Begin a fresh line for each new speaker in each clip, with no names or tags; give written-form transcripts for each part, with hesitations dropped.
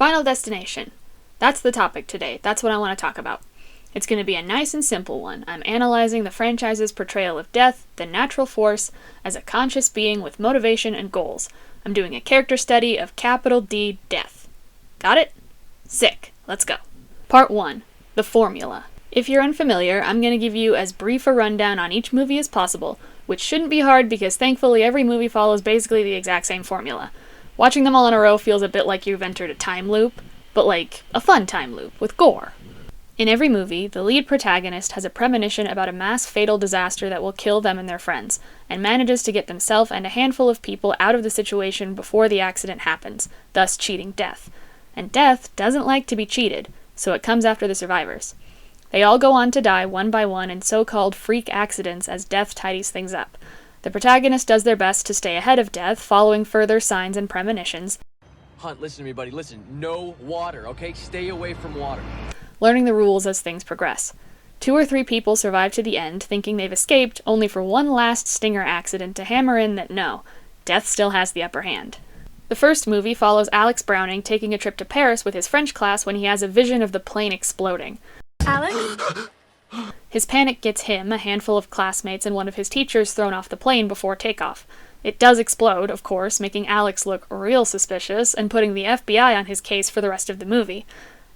Final Destination. That's the topic today. That's what I want to talk about. It's going to be a nice and simple one. I'm analyzing the franchise's portrayal of death, the natural force, as a conscious being with motivation and goals. I'm doing a character study of capital D, death. Got it? Sick. Let's go. Part 1. The formula. If you're unfamiliar, I'm going to give you as brief a rundown on each movie as possible, which shouldn't be hard because thankfully every movie follows basically the exact same formula. Watching them all in a row feels a bit like you've entered a time loop, but like a fun time loop with gore. In every movie, the lead protagonist has a premonition about a mass fatal disaster that will kill them and their friends, and manages to get themselves and a handful of people out of the situation before the accident happens, thus cheating death. And death doesn't like to be cheated, so it comes after the survivors. They all go on to die one by one in so-called freak accidents as death tidies things up. The protagonist does their best to stay ahead of death, following further signs and premonitions.
Hunt, listen to me, buddy. Listen, no water, okay? Stay away from water.
Learning the rules as things progress. 2 or 3 people survive to the end, thinking they've escaped, only for one last stinger accident to hammer in that no, death still has the upper hand. The first movie follows Alex Browning taking a trip to Paris with his French class when he has a vision of the plane exploding.
Alex?
His panic gets him, a handful of classmates, and one of his teachers thrown off the plane before takeoff. It does explode, of course, making Alex look real suspicious and putting the FBI on his case for the rest of the movie.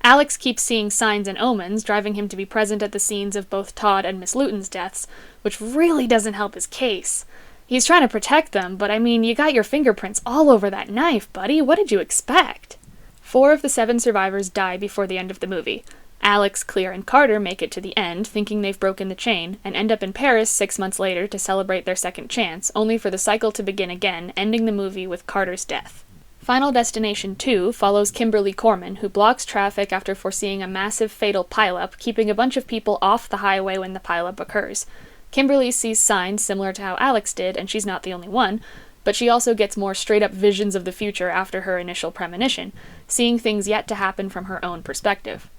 Alex keeps seeing signs and omens, driving him to be present at the scenes of both Todd and Miss Luton's deaths, which really doesn't help his case. He's trying to protect them, but I mean, you got your fingerprints all over that knife, buddy. What did you expect? 4 of the 7 survivors die before the end of the movie. Alex, Clear, and Carter make it to the end, thinking they've broken the chain, and end up in Paris 6 months later to celebrate their second chance, only for the cycle to begin again, ending the movie with Carter's death. Final Destination 2 follows Kimberly Corman, who blocks traffic after foreseeing a massive fatal pileup, keeping a bunch of people off the highway when the pileup occurs. Kimberly sees signs similar to how Alex did, and she's not the only one, but she also gets more straight-up visions of the future after her initial premonition, seeing things yet to happen from her own perspective.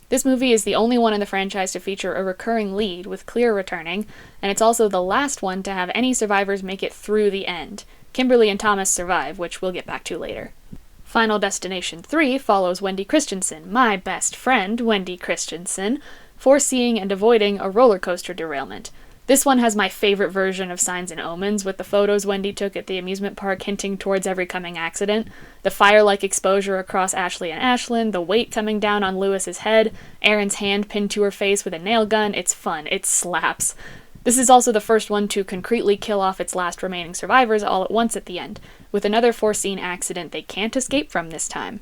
This movie is the only one in the franchise to feature a recurring lead, with Clear returning, and it's also the last one to have any survivors make it through the end. Kimberly and Thomas survive, which we'll get back to later. Final Destination 3 follows Wendy Christensen, my best friend, Wendy Christensen, foreseeing and avoiding a roller coaster derailment. This one has my favorite version of Signs and Omens, with the photos Wendy took at the amusement park hinting towards every coming accident, the fire-like exposure across Ashley and Ashlyn, the weight coming down on Lewis's head, Erin's hand pinned to her face with a nail gun. It's fun. It slaps. This is also the first one to concretely kill off its last remaining survivors all at once at the end, with another foreseen accident they can't escape from this time.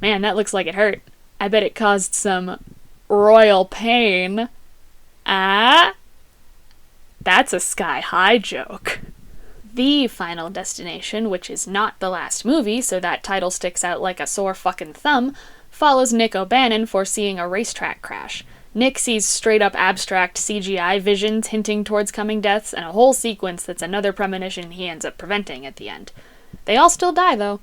Man, that looks like it hurt. I bet it caused some royal pain. Ah? That's a sky-high joke. The Final Destination, which is not the last movie, so that title sticks out like a sore fucking thumb, follows Nick O'Bannon foreseeing a racetrack crash. Nick sees straight-up abstract CGI visions hinting towards coming deaths, and a whole sequence that's another premonition he ends up preventing at the end. They all still die, though.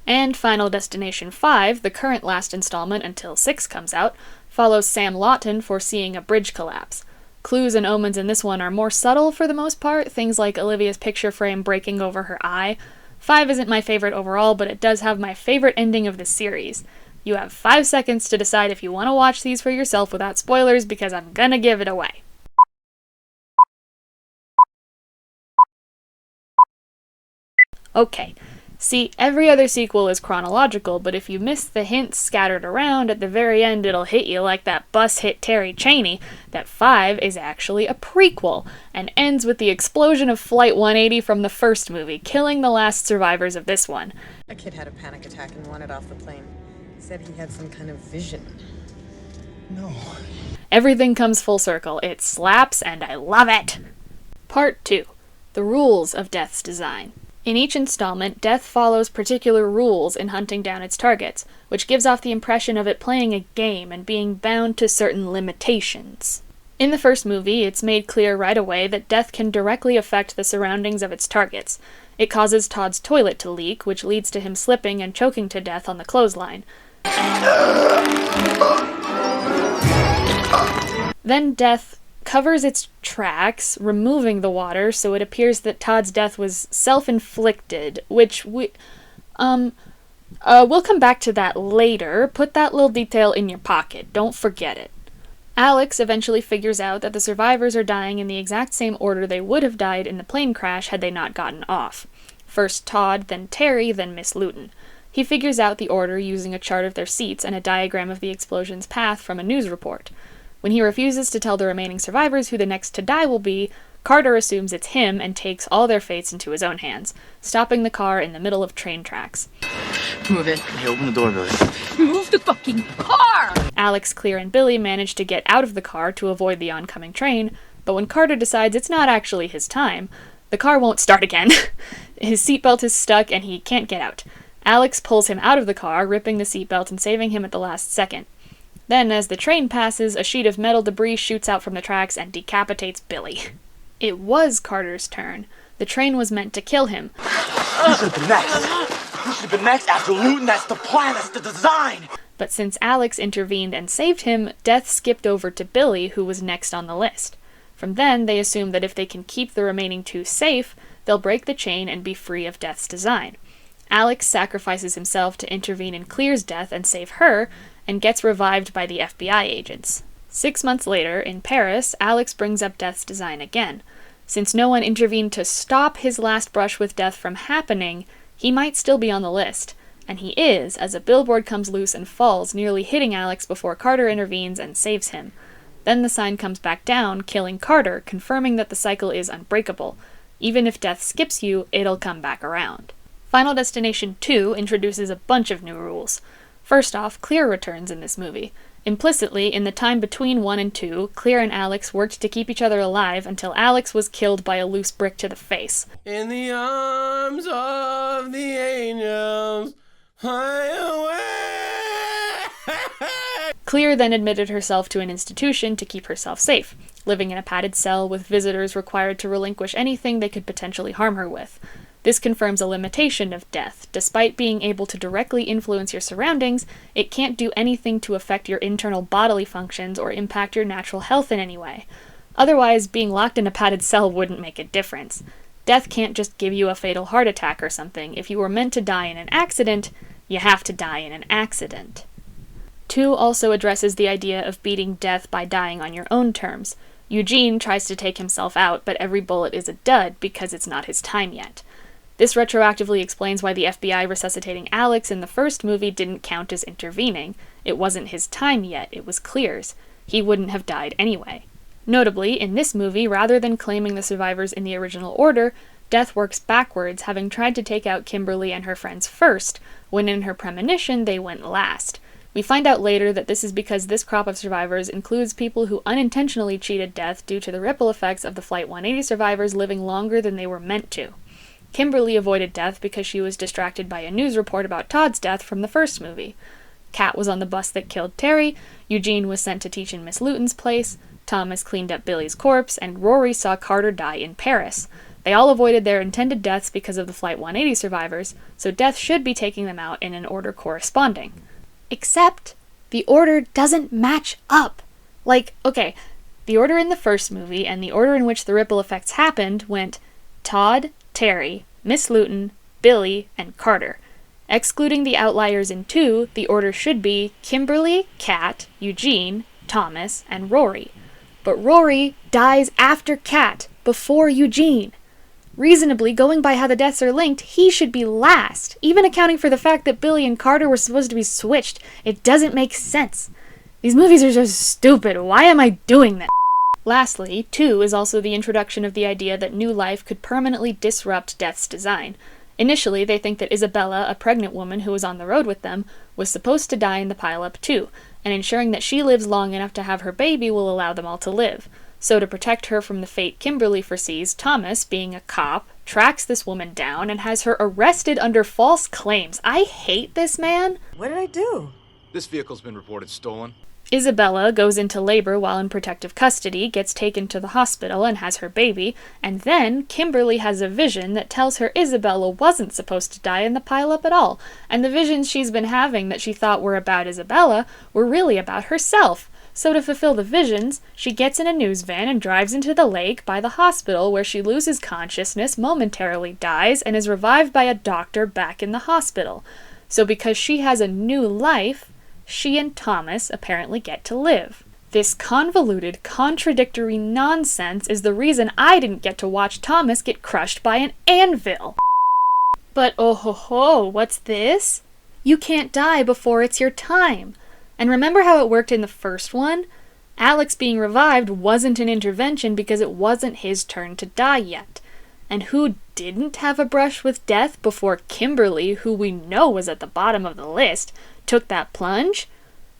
And Final Destination 5, the current last installment until 6 comes out, follows Sam Lawton foreseeing a bridge collapse. Clues and omens in this one are more subtle for the most part, things like Olivia's picture frame breaking over her eye. 5 isn't my favorite overall, but it does have my favorite ending of the series. You have 5 seconds to decide if you want to watch these for yourself without spoilers, because I'm gonna give it away. Okay. See, every other sequel is chronological, but if you miss the hints scattered around, at the very end it'll hit you like that bus hit Terry Chaney, that 5 is actually a prequel, and ends with the explosion of Flight 180 from the first movie, killing the last survivors of this one.
A kid had a panic attack and wanted off the plane. Said he had some kind of vision.
No.
Everything comes full circle. It slaps, and I love it! Part 2. The Rules of Death's Design. In each installment, Death follows particular rules in hunting down its targets, which gives off the impression of it playing a game and being bound to certain limitations. In the first movie, it's made clear right away that Death can directly affect the surroundings of its targets. It causes Todd's toilet to leak, which leads to him slipping and choking to death on the clothesline. Then Death covers its tracks, removing the water, so it appears that Todd's death was self-inflicted, which We'll come back to that later. Put that little detail in your pocket. Don't forget it. Alex eventually figures out that the survivors are dying in the exact same order they would have died in the plane crash had they not gotten off. First Todd, then Terry, then Miss Luton. He figures out the order using a chart of their seats and a diagram of the explosion's path from a news report. When he refuses to tell the remaining survivors who the next to die will be, Carter assumes it's him and takes all their fates into his own hands, stopping the car in the middle of train tracks.
Move it.
Hey, open the door, Billy.
Move the fucking car!
Alex, Clear, and Billy manage to get out of the car to avoid the oncoming train, but when Carter decides it's not actually his time, the car won't start again. His seatbelt is stuck and he can't get out. Alex pulls him out of the car, ripping the seatbelt and saving him at the last second. Then, as the train passes, a sheet of metal debris shoots out from the tracks and decapitates Billy. It was Carter's turn. The train was meant to kill him.
You should have been next. You should have been next after Luton. That's the plan. That's the design.
But since Alex intervened and saved him, death skipped over to Billy, who was next on the list. From then, they assume that if they can keep the remaining two safe, they'll break the chain and be free of Death's design. Alex sacrifices himself to intervene in Clear's death and save her, and gets revived by the FBI agents. 6 months later, in Paris, Alex brings up Death's design again. Since no one intervened to stop his last brush with Death from happening, he might still be on the list. And he is, as a billboard comes loose and falls, nearly hitting Alex before Carter intervenes and saves him. Then the sign comes back down, killing Carter, confirming that the cycle is unbreakable. Even if Death skips you, it'll come back around. Final Destination 2 introduces a bunch of new rules. First off, Clear returns in this movie. Implicitly, in the time between 1 and 2, Clear and Alex worked to keep each other alive until Alex was killed by a loose brick to the face.
In the arms of the angels, fly away.
Clear then admitted herself to an institution to keep herself safe, living in a padded cell with visitors required to relinquish anything they could potentially harm her with. This confirms a limitation of Death. Despite being able to directly influence your surroundings, it can't do anything to affect your internal bodily functions or impact your natural health in any way. Otherwise, being locked in a padded cell wouldn't make a difference. Death can't just give you a fatal heart attack or something. If you were meant to die in an accident, you have to die in an accident. 2 also addresses the idea of beating Death by dying on your own terms. Eugene tries to take himself out, but every bullet is a dud because it's not his time yet. This retroactively explains why the FBI resuscitating Alex in the first movie didn't count as intervening. It wasn't his time yet, it was Clear's. He wouldn't have died anyway. Notably, in this movie, rather than claiming the survivors in the original order, Death works backwards, having tried to take out Kimberly and her friends first, when in her premonition they went last. We find out later that this is because this crop of survivors includes people who unintentionally cheated Death due to the ripple effects of the Flight 180 survivors living longer than they were meant to. Kimberly avoided Death because she was distracted by a news report about Todd's death from the first movie. Kat was on the bus that killed Terry, Eugene was sent to teach in Miss Luton's place, Thomas cleaned up Billy's corpse, and Rory saw Carter die in Paris. They all avoided their intended deaths because of the Flight 180 survivors, so Death should be taking them out in an order corresponding. Except, the order doesn't match up. Okay, the order in the first movie and the order in which the ripple effects happened went Todd, Terry, Miss Luton, Billy, and Carter. Excluding the outliers in 2, the order should be Kimberly, Kat, Eugene, Thomas, and Rory. But Rory dies after Kat, before Eugene. Reasonably, going by how the deaths are linked, he should be last. Even accounting for the fact that Billy and Carter were supposed to be switched, it doesn't make sense. These movies are so stupid. Why am I doing this? Lastly, 2 is also the introduction of the idea that new life could permanently disrupt Death's design. Initially, they think that Isabella, a pregnant woman who was on the road with them, was supposed to die in the pileup too, and ensuring that she lives long enough to have her baby will allow them all to live. So to protect her from the fate Kimberly foresees, Thomas, being a cop, tracks this woman down and has her arrested under false claims. I hate this man!
What did I do?
This vehicle's been reported stolen.
Isabella goes into labor while in protective custody, gets taken to the hospital and has her baby, and then Kimberly has a vision that tells her Isabella wasn't supposed to die in the pileup at all, and the visions she's been having that she thought were about Isabella were really about herself. So to fulfill the visions, she gets in a news van and drives into the lake by the hospital where she loses consciousness, momentarily dies, and is revived by a doctor back in the hospital. So because she has a new life, she and Thomas apparently get to live. This convoluted, contradictory nonsense is the reason I didn't get to watch Thomas get crushed by an anvil. But oh ho ho, what's this? You can't die before it's your time. And remember how it worked in the first one? Alex being revived wasn't an intervention because it wasn't his turn to die yet. And who didn't have a brush with death before Kimberly, who we know was at the bottom of the list, took that plunge?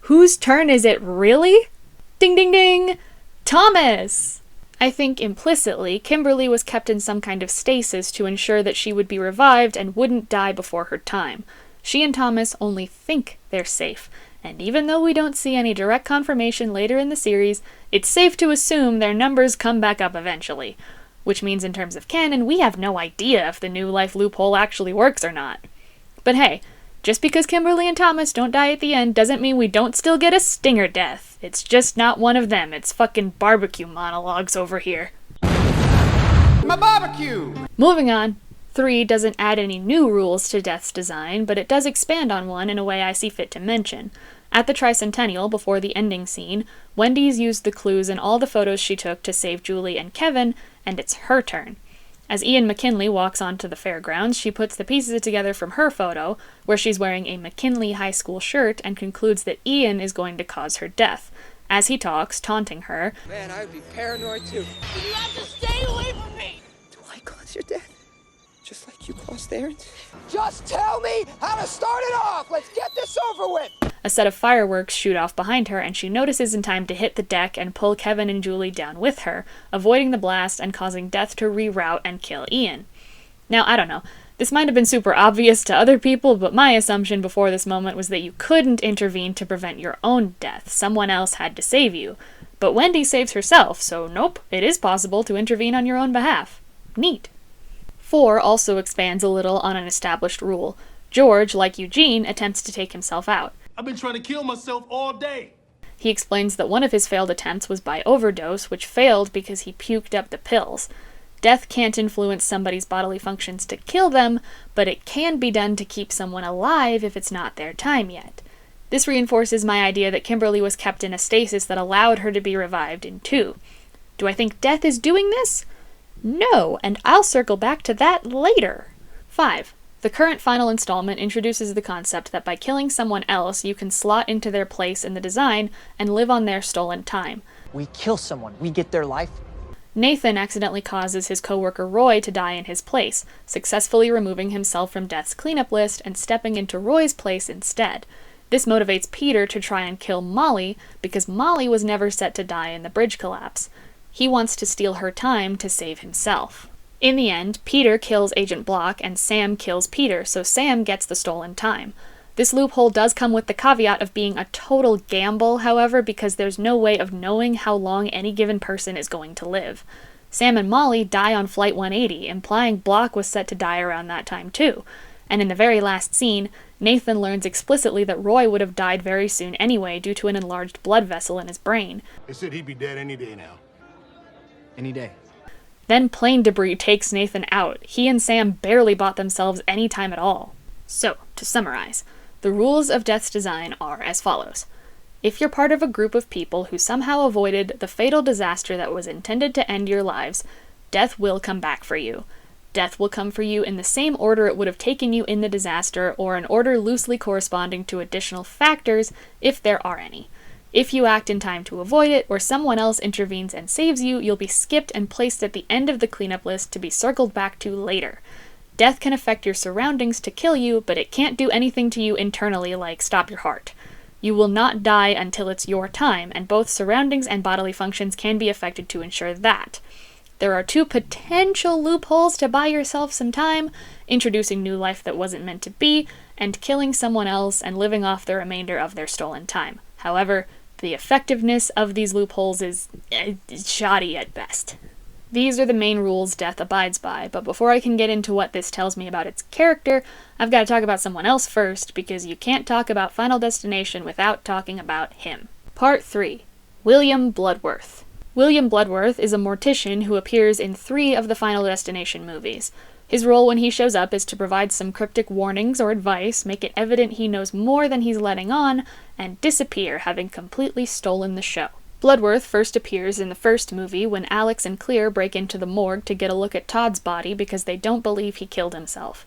Whose turn is it really? Ding ding ding! Thomas! I think implicitly, Kimberly was kept in some kind of stasis to ensure that she would be revived and wouldn't die before her time. She and Thomas only think they're safe, and even though we don't see any direct confirmation later in the series, it's safe to assume their numbers come back up eventually. Which means in terms of canon, we have no idea if the new life loophole actually works or not. But hey, just because Kimberly and Thomas don't die at the end doesn't mean we don't still get a stinger death. It's just not one of them. It's fucking barbecue monologues over here.
My barbecue!
Moving on. 3 doesn't add any new rules to Death's design, but it does expand on one in a way I see fit to mention. At the Tricentennial, before the ending scene, Wendy's used the clues in all the photos she took to save Julie and Kevin, and it's her turn. As Ian McKinley walks onto the fairgrounds, she puts the pieces together from her photo, where she's wearing a McKinley High School shirt, and concludes that Ian is going to cause her death. As he talks, taunting her,
Man, I would be paranoid too.
You have to stay away from me!
Do I cause your death? Just like you caused theirs? Just tell me how to start it off! Let's get this over with!
a set of fireworks shoot off behind her, and she notices in time to hit the deck and pull Kevin and Julie down with her, avoiding the blast and causing Death to reroute and kill Ian. Now, I don't know. This might have been super obvious to other people, but my assumption before this moment was that you couldn't intervene to prevent your own death. Someone else had to save you. But Wendy saves herself, so nope, it is possible to intervene on your own behalf. Neat. 4 also expands a little on an established rule. George, like Eugene, attempts to take himself out.
I've been trying to kill myself all day.
He explains that one of his failed attempts was by overdose, which failed because he puked up the pills. Death can't influence somebody's bodily functions to kill them, but it can be done to keep someone alive if it's not their time yet. This reinforces my idea that Kimberly was kept in a stasis that allowed her to be revived in 2. Do I think Death is doing this? No, and I'll circle back to that later. 5. The current final installment introduces the concept that by killing someone else, you can slot into their place in the design and live on their stolen time.
We kill someone, we get their life.
Nathan accidentally causes his coworker Roy to die in his place, successfully removing himself from Death's cleanup list and stepping into Roy's place instead. This motivates Peter to try and kill Molly, because Molly was never set to die in the bridge collapse. He wants to steal her time to save himself. In the end, Peter kills Agent Block and Sam kills Peter, so Sam gets the stolen time. This loophole does come with the caveat of being a total gamble, however, because there's no way of knowing how long any given person is going to live. Sam and Molly die on Flight 180, implying Block was set to die around that time too. And in the very last scene, Nathan learns explicitly that Roy would have died very soon anyway due to an enlarged blood vessel in his brain.
They said he'd be dead any day now.
Any day.
Then plane debris takes Nathan out. He and Sam barely bought themselves any time at all. So, to summarize, the rules of Death's design are as follows. If you're part of a group of people who somehow avoided the fatal disaster that was intended to end your lives, Death will come back for you. Death will come for you in the same order it would have taken you in the disaster, or an order loosely corresponding to additional factors, if there are any. If you act in time to avoid it, or someone else intervenes and saves you, you'll be skipped and placed at the end of the cleanup list to be circled back to later. Death can affect your surroundings to kill you, but it can't do anything to you internally like stop your heart. You will not die until it's your time, and both surroundings and bodily functions can be affected to ensure that. There are 2 potential loopholes to buy yourself some time: introducing new life that wasn't meant to be, and killing someone else and living off the remainder of their stolen time. However, the effectiveness of these loopholes is shoddy at best. These are the main rules Death abides by, but before I can get into what this tells me about its character, I've got to talk about someone else first, because you can't talk about Final Destination without talking about him. Part 3. William Bloodworth. William Bloodworth is a mortician who appears in 3 of the Final Destination movies. His role when he shows up is to provide some cryptic warnings or advice, make it evident he knows more than he's letting on, and disappear, having completely stolen the show. Bloodworth first appears in the first movie when Alex and Clear break into the morgue to get a look at Todd's body because they don't believe he killed himself.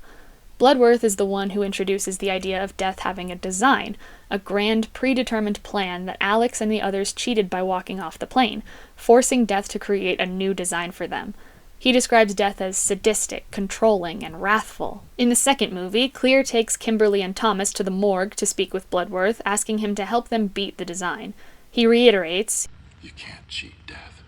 Bloodworth is the one who introduces the idea of death having a design, a grand, predetermined plan that Alex and the others cheated by walking off the plane, forcing death to create a new design for them. He describes death as sadistic, controlling, and wrathful. In the second movie, Clear takes Kimberly and Thomas to the morgue to speak with Bloodworth, asking him to help them beat the design. He reiterates,
You can't cheat death.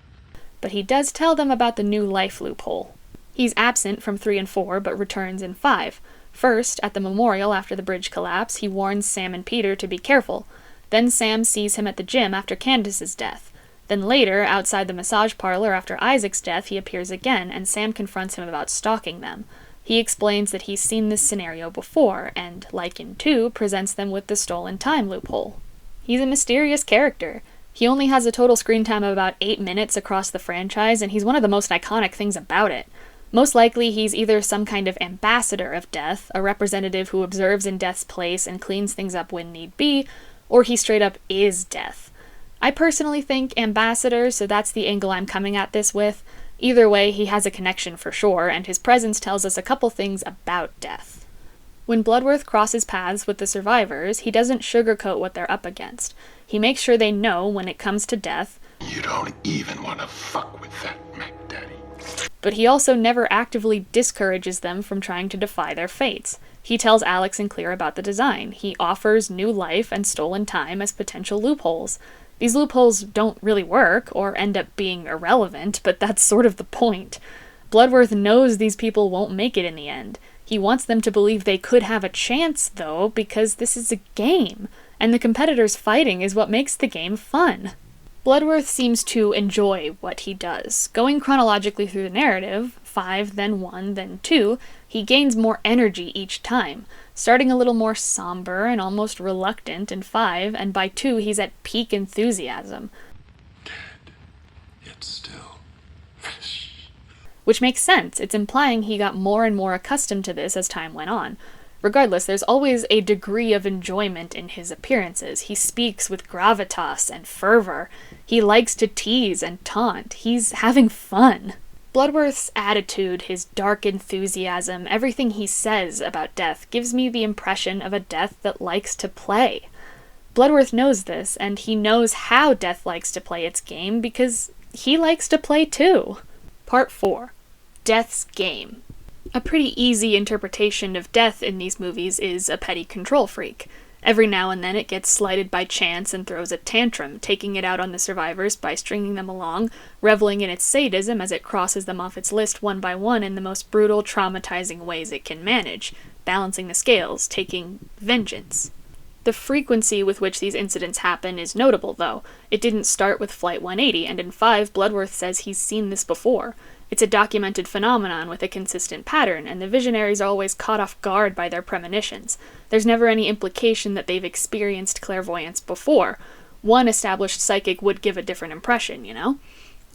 but he does tell them about the new life loophole. He's absent from 3 and 4, but returns in 5. First, at the memorial after the bridge collapse, he warns Sam and Peter to be careful. Then Sam sees him at the gym after Candace's death. Then later, outside the massage parlor after Isaac's death, he appears again, and Sam confronts him about stalking them. He explains that he's seen this scenario before, and, like in 2, presents them with the stolen time loophole. He's a mysterious character. He only has a total screen time of about 8 minutes across the franchise, and he's one of the most iconic things about it. Most likely, he's either some kind of ambassador of death, a representative who observes in death's place and cleans things up when need be, or he straight up is death. I personally think ambassador, so that's the angle I'm coming at this with. Either way, he has a connection for sure, and his presence tells us a couple things about death. When Bloodworth crosses paths with the survivors, he doesn't sugarcoat what they're up against. He makes sure they know when it comes to death.
You don't even want to fuck with that Mac Daddy.
But he also never actively discourages them from trying to defy their fates. He tells Alex and Clear about the design. He offers new life and stolen time as potential loopholes. These loopholes don't really work, or end up being irrelevant, but that's sort of the point. Bloodworth knows these people won't make it in the end. He wants them to believe they could have a chance, though, because this is a game, and the competitors fighting is what makes the game fun. Bloodworth seems to enjoy what he does. Going chronologically through the narrative, 5, then 1, then 2, he gains more energy each time, starting a little more somber and almost reluctant in 5, and by 2 he's at peak enthusiasm.
Dead, yet still fresh.
Which makes sense. It's implying he got more and more accustomed to this as time went on. Regardless, there's always a degree of enjoyment in his appearances. He speaks with gravitas and fervor. He likes to tease and taunt. He's having fun. Bloodworth's attitude, his dark enthusiasm, everything he says about death gives me the impression of a death that likes to play. Bloodworth knows this, and he knows how death likes to play its game because he likes to play too. Part 4. Death's Game. A pretty easy interpretation of death in these movies is a petty control freak. Every now and then it gets slighted by chance and throws a tantrum, taking it out on the survivors by stringing them along, reveling in its sadism as it crosses them off its list one by one in the most brutal, traumatizing ways it can manage, balancing the scales, taking vengeance. The frequency with which these incidents happen is notable, though. It didn't start with Flight 180, and in 5, Bloodworth says he's seen this before. It's a documented phenomenon with a consistent pattern, and the visionaries are always caught off guard by their premonitions. There's never any implication that they've experienced clairvoyance before. One established psychic would give a different impression, you know?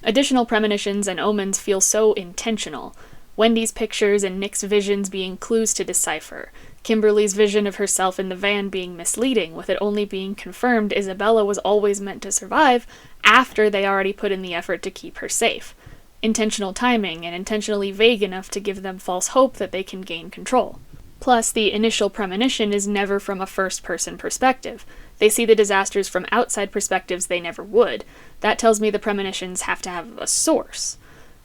Additional premonitions and omens feel so intentional. Wendy's pictures and Nick's visions being clues to decipher. Kimberly's vision of herself in the van being misleading, with it only being confirmed Isabella was always meant to survive after they already put in the effort to keep her safe. Intentional timing, and intentionally vague enough to give them false hope that they can gain control. Plus, the initial premonition is never from a first-person perspective. They see the disasters from outside perspectives they never would. That tells me the premonitions have to have a source.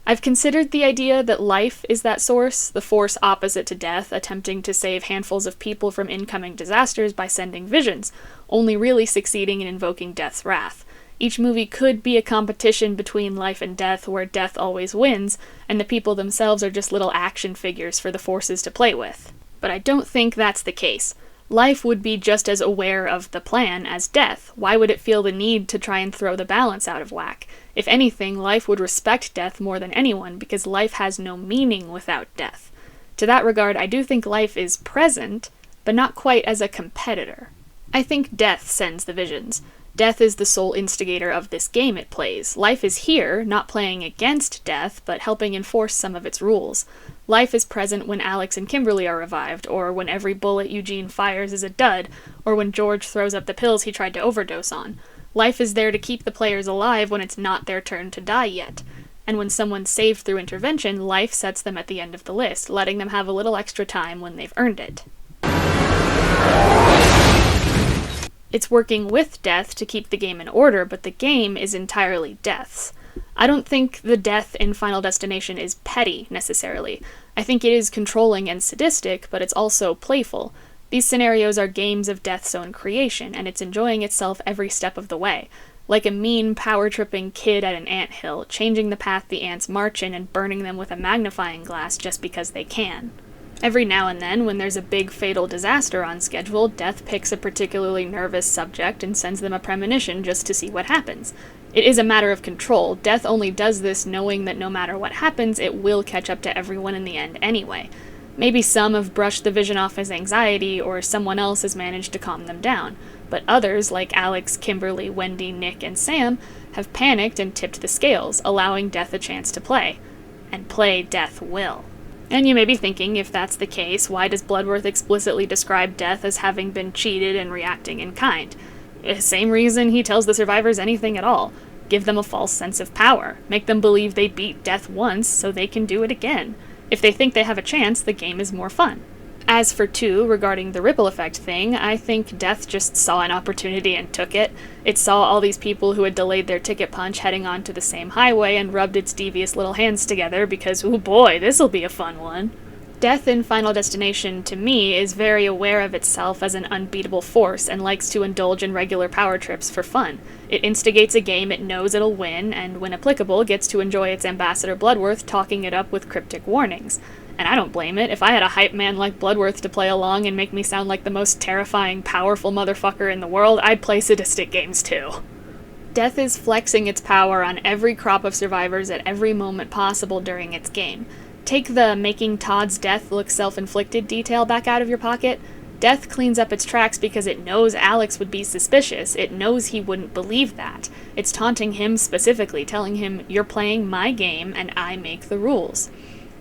I've considered the idea that life is that source, the force opposite to death, attempting to save handfuls of people from incoming disasters by sending visions, only really succeeding in invoking death's wrath. Each movie could be a competition between life and death where death always wins, and the people themselves are just little action figures for the forces to play with. But I don't think that's the case. Life would be just as aware of the plan as death. Why would it feel the need to try and throw the balance out of whack? If anything, life would respect death more than anyone because life has no meaning without death. To that regard, I do think life is present, but not quite as a competitor. I think death sends the visions. Death is the sole instigator of this game it plays. Life is here, not playing against death, but helping enforce some of its rules. Life is present when Alex and Kimberly are revived, or when every bullet Eugene fires is a dud, or when George throws up the pills he tried to overdose on. Life is there to keep the players alive when it's not their turn to die yet. And when someone's saved through intervention, life sets them at the end of the list, letting them have a little extra time when they've earned it. It's working with death to keep the game in order, but the game is entirely death's. I don't think the death in Final Destination is petty, necessarily. I think it is controlling and sadistic, but it's also playful. These scenarios are games of death's own creation, and it's enjoying itself every step of the way. Like a mean, power-tripping kid at an anthill, changing the path the ants march in and burning them with a magnifying glass just because they can. Every now and then, when there's a big fatal disaster on schedule, Death picks a particularly nervous subject and sends them a premonition just to see what happens. It is a matter of control. Death only does this knowing that no matter what happens, it will catch up to everyone in the end anyway. Maybe some have brushed the vision off as anxiety, or someone else has managed to calm them down. But others, like Alex, Kimberly, Wendy, Nick, and Sam, have panicked and tipped the scales, allowing Death a chance to play. And play Death will. And you may be thinking, if that's the case, why does Bloodworth explicitly describe Death as having been cheated and reacting in kind? Same reason he tells the survivors anything at all. Give them a false sense of power. Make them believe they beat Death once, so they can do it again. If they think they have a chance, the game is more fun. As for 2, regarding the ripple effect thing, I think Death just saw an opportunity and took it. It saw all these people who had delayed their ticket punch heading onto the same highway and rubbed its devious little hands together because, oh boy, this'll be a fun one. Death in Final Destination, to me, is very aware of itself as an unbeatable force and likes to indulge in regular power trips for fun. It instigates a game it knows it'll win, and when applicable, gets to enjoy its ambassador Bloodworth talking it up with cryptic warnings. And I don't blame it. If I had a hype man like Bloodworth to play along and make me sound like the most terrifying, powerful motherfucker in the world, I'd play sadistic games too. Death is flexing its power on every crop of survivors at every moment possible during its game. Take the making Todd's death look self-inflicted detail back out of your pocket. Death cleans up its tracks because it knows Alex would be suspicious. It knows he wouldn't believe that. It's taunting him specifically, telling him, "You're playing my game and I make the rules."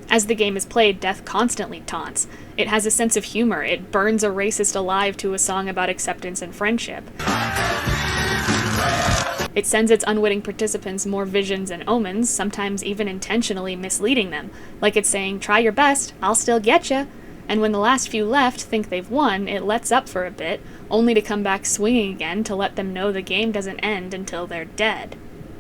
As the game is played, Death constantly taunts. It has a sense of humor. It burns a racist alive to a song about acceptance and friendship. It sends its unwitting participants more visions and omens, sometimes even intentionally misleading them, like it's saying, "Try your best, I'll still get ya." And when the last few left think they've won, it lets up for a bit, only to come back swinging again to let them know the game doesn't end until they're dead.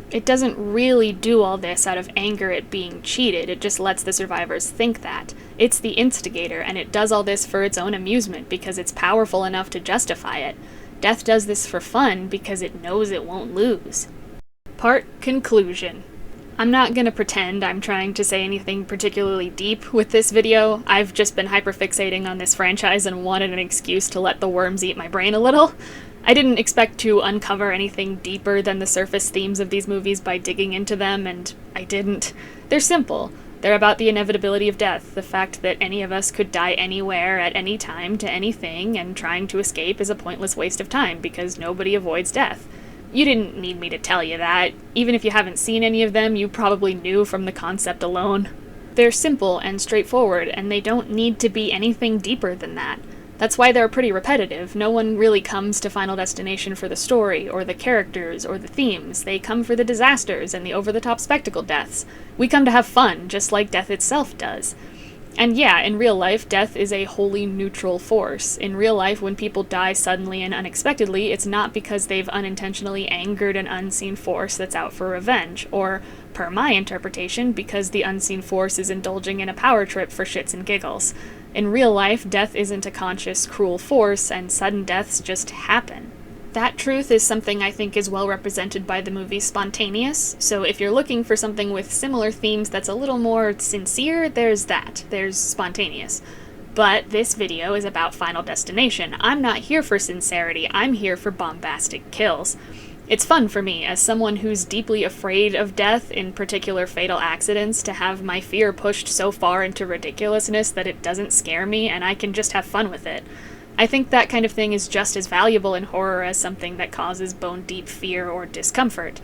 It doesn't really do all this out of anger at being cheated, it just lets the survivors think that. It's the instigator, and it does all this for its own amusement because it's powerful enough to justify it. Death does this for fun because it knows it won't lose. Part conclusion. I'm not gonna pretend I'm trying to say anything particularly deep with this video. I've just been hyperfixating on this franchise and wanted an excuse to let the worms eat my brain a little. I didn't expect to uncover anything deeper than the surface themes of these movies by digging into them, and I didn't. They're simple. They're about the inevitability of death, the fact that any of us could die anywhere at any time to anything, and trying to escape is a pointless waste of time because nobody avoids death. You didn't need me to tell you that. Even if you haven't seen any of them, you probably knew from the concept alone. They're simple and straightforward, and they don't need to be anything deeper than that. That's why they're pretty repetitive. No one really comes to Final Destination for the story, or the characters, or the themes. They come for the disasters and the over-the-top spectacle deaths. We come to have fun, just like death itself does. And yeah, in real life, death is a wholly neutral force. In real life, when people die suddenly and unexpectedly, it's not because they've unintentionally angered an unseen force that's out for revenge, or, per my interpretation, because the unseen force is indulging in a power trip for shits and giggles. In real life, death isn't a conscious, cruel force, and sudden deaths just happen. That truth is something I think is well represented by the movie Spontaneous, so if you're looking for something with similar themes that's a little more sincere, there's that. There's Spontaneous. But this video is about Final Destination. I'm not here for sincerity, I'm here for bombastic kills. It's fun for me, as someone who's deeply afraid of death, in particular fatal accidents, to have my fear pushed so far into ridiculousness that it doesn't scare me and I can just have fun with it. I think that kind of thing is just as valuable in horror as something that causes bone-deep fear or discomfort.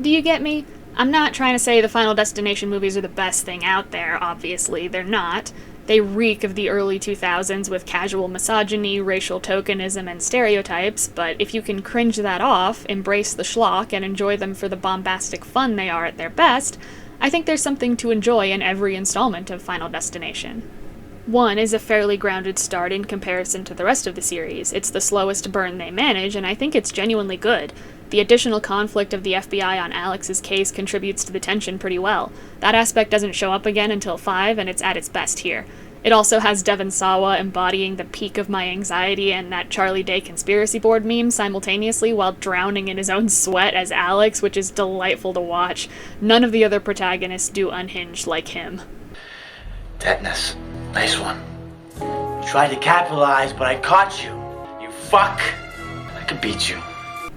Do you get me? I'm not trying to say the Final Destination movies are the best thing out there, obviously, they're not. They reek of the early 2000s with casual misogyny, racial tokenism, and stereotypes, but if you can cringe that off, embrace the schlock, and enjoy them for the bombastic fun they are at their best, I think there's something to enjoy in every installment of Final Destination. 1 is a fairly grounded start in comparison to the rest of the series. It's the slowest burn they manage, and I think it's genuinely good. The additional conflict of the FBI on Alex's case contributes to the tension pretty well. That aspect doesn't show up again until 5, and it's at its best here. It also has Devon Sawa embodying the peak of my anxiety and that Charlie Day conspiracy board meme simultaneously while drowning in his own sweat as Alex, which is delightful to watch. None of the other protagonists do unhinged like him.
Tetanus. Nice one. You tried to capitalize, but I caught you. You fuck. I could beat you.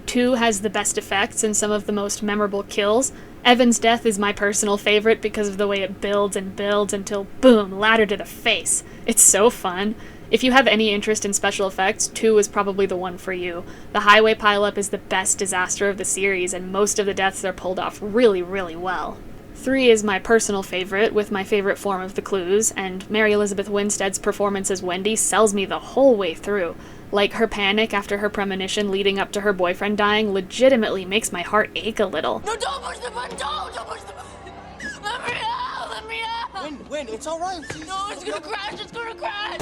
2 has the best effects and some of the most memorable kills. Evan's death is my personal favorite because of the way it builds and builds until, boom, ladder to the face. It's so fun. If you have any interest in special effects, 2 is probably the one for you. The highway pileup is the best disaster of the series, and most of the deaths are pulled off really, really well. 3 is my personal favorite, with my favorite form of the clues, and Mary Elizabeth Winstead's performance as Wendy sells me the whole way through. Like, her panic after her premonition leading up to her boyfriend dying legitimately makes my heart ache a little.
No, don't push the button! Don't push the button! Let me out! Let me out!
Win, it's all right.
No, it's gonna crash! It's gonna crash!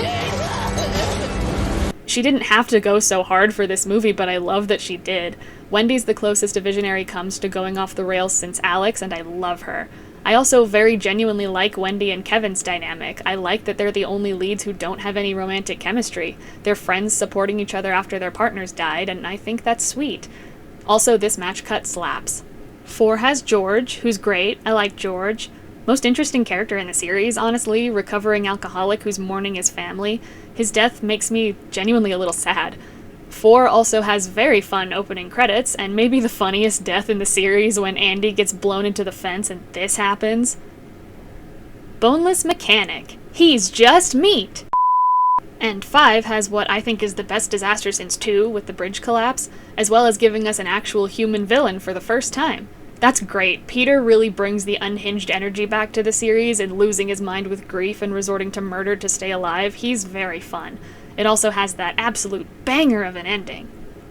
Jesus!
She didn't have to go so hard for this movie, but I love that she did. Wendy's the closest a visionary comes to going off the rails since Alex, and I love her. I also very genuinely like Wendy and Kevin's dynamic. I like that they're the only leads who don't have any romantic chemistry. They're friends supporting each other after their partners died, and I think that's sweet. Also, this match cut slaps. 4 has George, who's great. I like George. Most interesting character in the series, honestly, recovering alcoholic who's mourning his family. His death makes me genuinely a little sad. 4 also has very fun opening credits, and maybe the funniest death in the series when Andy gets blown into the fence and this happens. Boneless mechanic. He's just meat! And 5 has what I think is the best disaster since 2, with the bridge collapse, as well as giving us an actual human villain for the first time. That's great. Peter really brings the unhinged energy back to the series, and losing his mind with grief and resorting to murder to stay alive, he's very fun. It also has that absolute banger of an ending.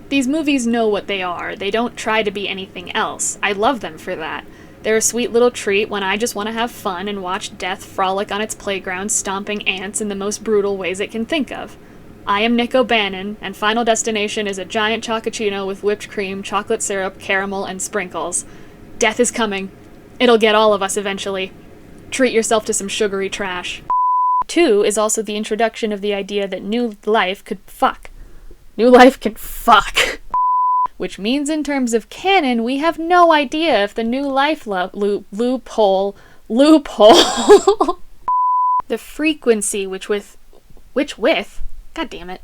These movies know what they are. They don't try to be anything else. I love them for that. They're a sweet little treat when I just want to have fun and watch death frolic on its playground, stomping ants in the most brutal ways it can think of. I am Nick O'Bannon, and Final Destination is a giant chocochino with whipped cream, chocolate syrup, caramel, and sprinkles. Death is coming. It'll get all of us eventually. Treat yourself to some sugary trash. 2 is also the introduction of the idea that new life could fuck. New life can fuck. Which means in terms of canon, we have no idea if the new life loophole the frequency which with, god damn it,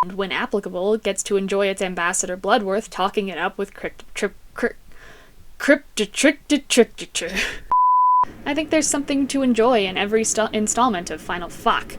and when applicable, gets to enjoy its ambassador Bloodworth talking it up with I think there's something to enjoy in every installment of Final Fuck.